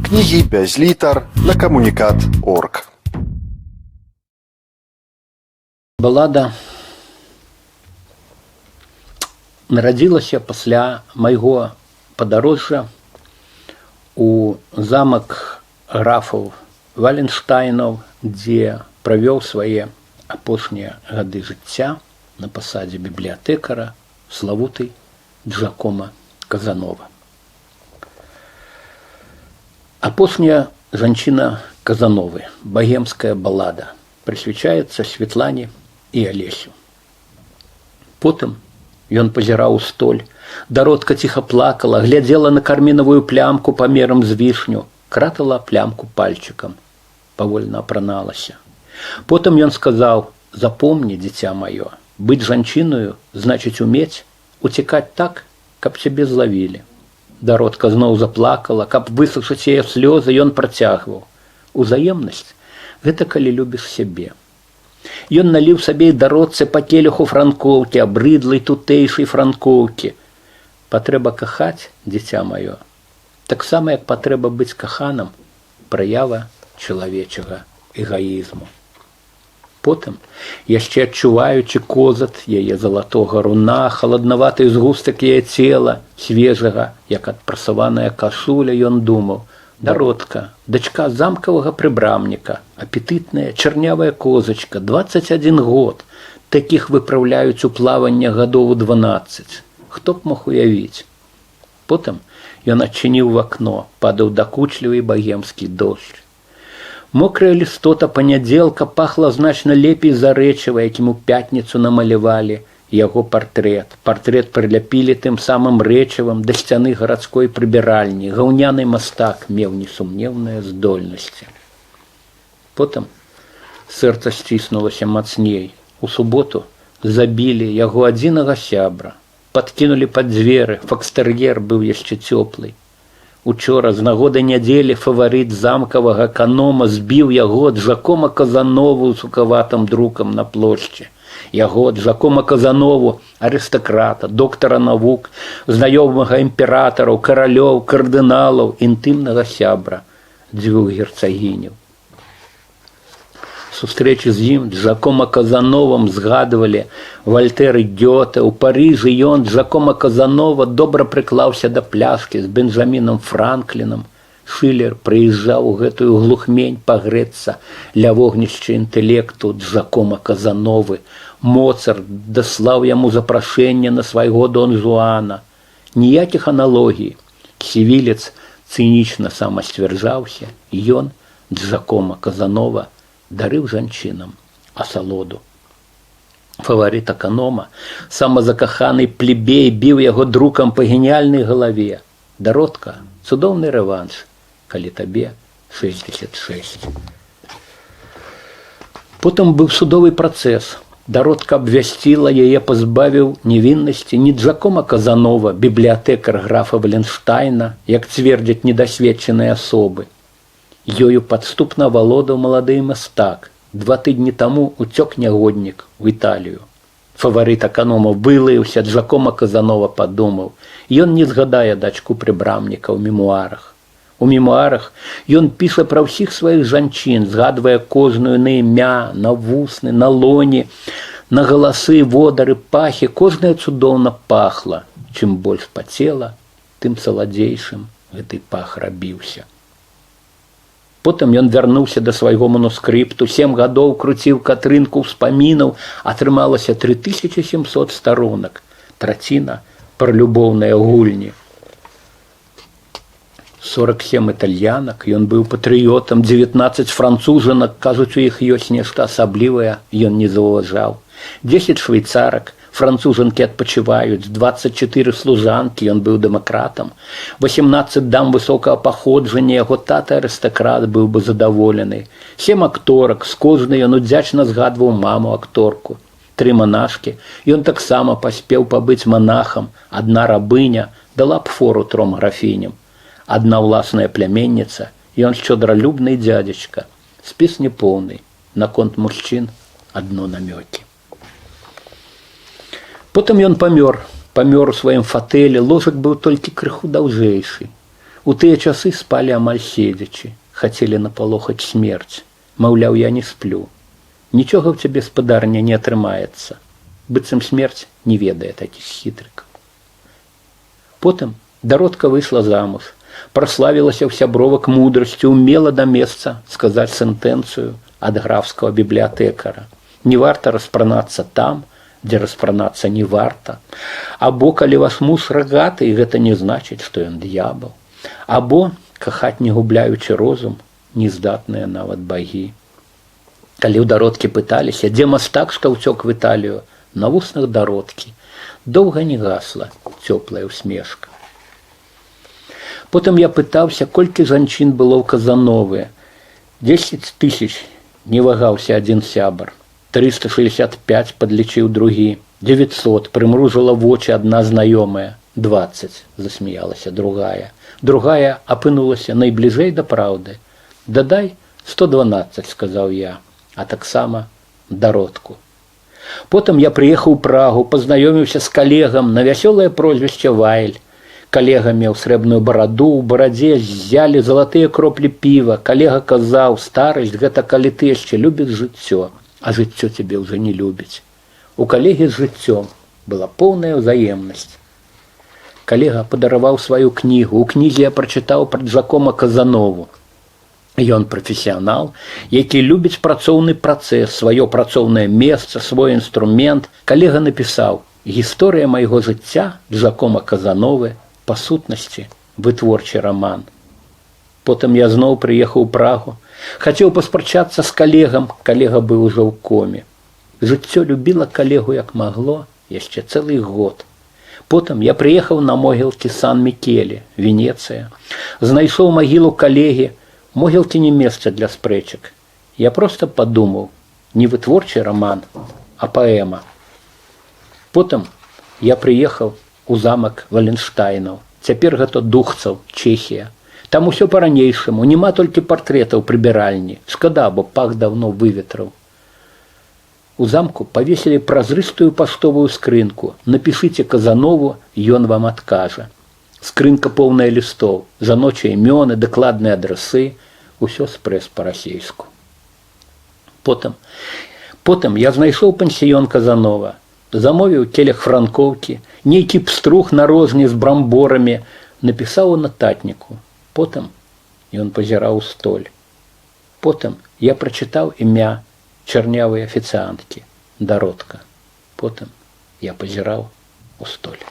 Кнігі без літар на камунікат.орг. Балада нарадзілася пасля майго падарожжа у замак графаў Валенштайнаў, дзе правёў свае апошнія гады жыцця на пасадзе бібліятэкара славуты Джакома Казанова. Апошняя жанчына Казановы, багемская балада, прысвячаецца Святлане і Алесю. Потым ён пазіраў у столь, Даротка ціха плакала, глядзела на кармінавую плямку памерам з вішню, кратала плямку пальчыкам, павольна апраналася. Потым ён сказаў: «Запомні, дзіця маё, быць жанчыною значыць умець уцекаць так, каб цябе злавілі». Даротка зноў заплакала, каб высушыць яе слёзы, ён працягваў: «Узаемнасць – гэта калі любіш сябе». Ён наліў сабе і Даротцы па келиху франкоўкі, абрыдлай тутэйшай франкоўкі. Патрэба кахаць, дзіця маё, таксама як патрэба быць каханым, праява чалавечага эгаізму. Потым, яшчэ адчуваючы козат яе залатога руна, халаднаваты згустак яе цела, свежага, як адпрасаваная кашуля, ён думаў: «Даротка, дачка замкавага прыбрамніка, апетытная чарнявая козачка, 21 год, такіх выпраўляюць у плавання гадоў 12. Хто б мог уявіць?» Потым ён адчыніў вакно, падаў дакучлівы багемскі дождж. Мокрая лістота панядзелка пахла значна лепей за рэчыва, якім у пятніцу намалявалі яго партрэт. Партрэт прыляпілі тым самым рэчывам да сцяны гарадской прыбіральні. Гаўняны мастак меў несумнеўныя здольнасці. Потым сэрца сціснулася мацней. У суботу забілі яго адзінага сябра. Падкінулі пад дзверы, факстэр'ер быў яшчэ цёплый. Учора з нагоды нядзелі фаварыт замкавага эканома збіў яго Джакома Казанову сукаватым друкам на плошчы. Яго Джакома Казанову, арыстакрата, доктара навук, знаёмага імператараў, каралёў, кардыналаў, інтымнага сябра, дзвюх герцагіняў. Сустрэчы з ім Джакома Казановым згадывалі Вальтэр і Гёте. У Парыжы ён, Джакома Казанова, добра прыклаўся да пляшкі з Бенджамінам Франклінам. Шылер прыязджаў у гэтую глухмень пагрэцца ля вогнішча інтэлекту Джакома Казановы. Моцарт даслаў яму запрашэнне на свайго Дон Жуана. Ніякіх аналогій. Ксівілец цынічна самасцвярджаўся. Ён, Джакома Казанова, дарыў жанчынам асалоду. Фаварыт эканома, самазакаханы плебей, біў яго друкам па геніяльнай галаве. «Даротка, цудоўны рэванш, калі табе 66. Потым быў судовы працэс. Даротка абвясціла, яе пазбавіў невіннасці не Джакома Казанова, бібліятэкар графа Валенштайна, як цвердзяць недасведчаныя асобы. Ёю падступна валодаў малады мастак. 2 тыдні таму уцёк нягоднік у Італію. Фаварыт эканома вылаяўся, Джакома Казанова падумаў: ён не згадае дачку прыбрамніка ў мемуарах. У мемуарах ён піша пра ўсіх сваіх жанчын, згадвае кожную на імя, на вусны, на лоні, на галасы, водары, пахі. Кожная цудоўна пахла. Чым больш пацела, тым саладзейшым гэты пах рабіўся. Потым ён вярнуўся да свайго манускрыпту, 7 гадоў круціў катрынку ўспамінаў, атрымалася 3700 старонак, траціна пра любоўныя гульні. 47 італьянак, ён быў патрыётам, 19 францужанак, кажуць, у іх ёсць нешта асаблівае, ён не заўважаў. 10 швейцарак, францужанкі адпачываюць, 24 служанкі, ён быў дэмакратам, 18 дам высокага паходжання, яго тата арыстакрат быў бы задаволены, 7 акторак, з кожнай ён удзячна згадваў маму акторку, 3 манашкі, ён таксама паспеў пабыць манахам, 1 рабыня дала б фору 3 графіням, 1 ўласная пляменніца, ён шчодралюбны дзядзечка. Спіс непоўны, наконт мужчын адно намёкі. Потым ён памёр у сваім фатэлі, ложак быў толькі крыху даўжэйшы. У тыя часы спалі амаль седзячы, хацелі напалохаць смерць. Маўляў, я не сплю. Нічога ў цябе, спадарня, не атрымаецца. Быццам смерць не ведае такіх хітрыкаў. Потым Даротка выйшла замуж, праславілася ў сябровак мудрасцю, умела да месца сказаць сентэнцыю ад графскага бібліятэкара. Не варта распранацца там, дзе распранацца не варта. Або, калі ваш муж рагаты, гэта не значыць, што ён д'ябал. Або, кахаць не губляючы розум, нездатныя нават багі. Калі ў Дароткі пыталіся, дзе мастак, што ўцёк в Італію, на вуснах Дароткі доўга не гасла цёплая усмешка. Потым я пытаўся, колькі жанчын было ў Казановы. 10 000, не вагаўся адзін сябар. 365 падлічыў другі. 900, прымружыла вочы адна знаёмая. 20, засмеялася другая. Другая апынулася найбліжэй да праўды. Дадай 112, сказаў я, а таксама Даротку. Потым я прыехаў у Прагу, пазнаёміўся з калегам на вясёлае прозвішча Вайль. Калега меў срэбную бараду, у барадзе ззялі залатыя кроплі піва. Калега казаў, старасць – гэта калі ты яшчэ любіш жыццё, а жыццё цябе ўжо не любіць. У калегі з жыццём была поўная ўзаемнасць. Калега падараваў сваю кнігу. У кнізе я прачытаў пра Джакома Казанову. Ён прафесіянал, які любіць працоўны працэс, сваё працоўнае месца, свой інструмент. Калега напісаў: «Гісторыя майго жыцця Джакома Казановы, па сутнасці, вытворчы раман». Потым я зноў прыехаў у Прагу. Хацеў паспрачацца з калегам, калега быў ужо ў коме. Жыццё любіла калегу як магло яшчэ цэлы год. Потым я прыехаў на могілкі Сан-Мікелі, Венецыя. Знайшоў магілу калегі. Могілкі не месца для спрэчак. Я проста падумаў, не вытворчы раман, а паэма. Потым я прыехаў у замак Валенштайнаў. Цяпер гэта Духцаў, Чэхія. Там усё па-ранейшаму, няма толькі партрэтаў прыбіральні. Шкада, бо пах даўно выветраў. У замку павесілі празрыстую паштовую скрынку. Напішыце Казанову, ён вам адкажа. Скрынка поўная лістоў, жаночыя імёны, дакладныя адрасы, усё спрэс па-расейску. Потым я знайшоў пансіён Казанова. Замовіў келях франкоўкі, нейкі пструх на розні з брамборамі, напісаў у нататніку. Потым ён пазіраў у столь. Потым я прачытаў імя чарнявай афіцыанткі, Даротка. Потым я пазіраў у столь.